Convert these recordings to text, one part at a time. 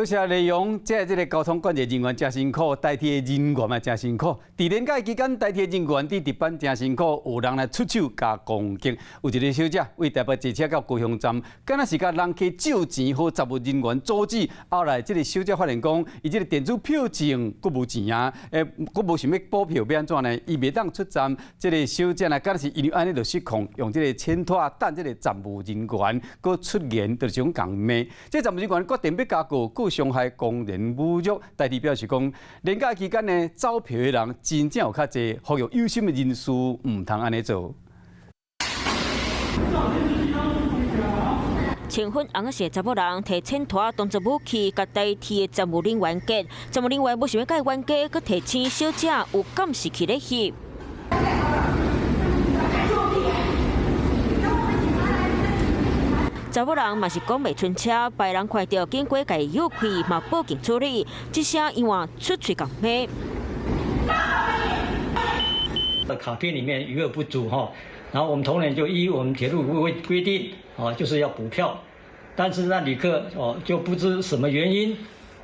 多谢内容，这个交通管制人员真辛苦，代替的人员嘛真辛苦。在年假期间，代替的人员伫值班真辛苦，有人来出手加攻击。有一个小姐为台北坐车到高雄站，敢若是甲人去借钱，和杂物人员阻止。后来，这个小姐发现讲，伊这个电子票证佫无钱啊，佫无想要补票，要安怎呢？伊袂当出站，这个小姐呢，敢若是因为安尼就失控，用这个牵拖等这个杂物人员，佫出言就是种讲骂。这杂物人员决定要加告。故伤害公然侮辱，代替表示讲，年假期间呢，走票的人真正有较侪，呼吁有心的人士唔通安尼做。穿粉红色查某人摕铅拖当作武器，甲代替的杂物人员结，杂物人员无想要甲伊冤家，佮提醒小姐有监视器咧翕。查某人嘛是讲袂出车，别人看到经过，家诱开，嘛报警处理。这声因为出嘴讲咩？卡片里面余额不足哈，然后我们同仁就依我们铁路规定就是要补票，但是那旅客就不知什么原因，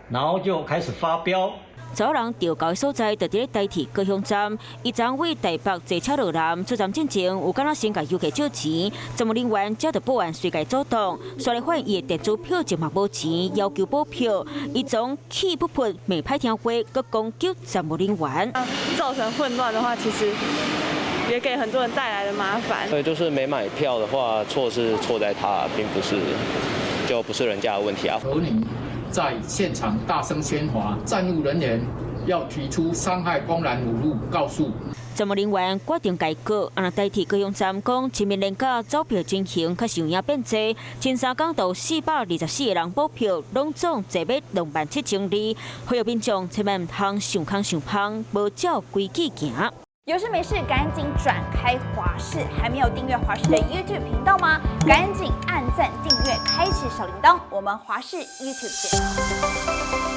然后就开始发飙。查某人调交的所在，就伫咧台铁高雄站。伊昨为台北坐车落南，出站之前有敢若先甲游客借钱，杂物人员接到报案，随家阻挡，所以发现伊的电子票证嘛无钱，要求补票。伊从气不噗，没歹听话，佮攻击杂物人员。造成混乱的话，其实也给很多人带来了麻烦。对，就是没买票的话，错是错在他，并不是人家的问题啊。求你在现场大声喧哗，站务人员要提出伤害公然侮辱告诉。杂物人员决定改革，按代替高雄站讲，前面年假走票情形较是有影变济，前3天到424个人补票，拢总坐要27002，呼吁民众千万唔通上空上芳，无照规矩行。有事没事赶紧转开华视，还没有订阅华视的 YouTube 频道吗？赶紧按赞、订阅、开启小铃铛，我们华视 YouTube 见。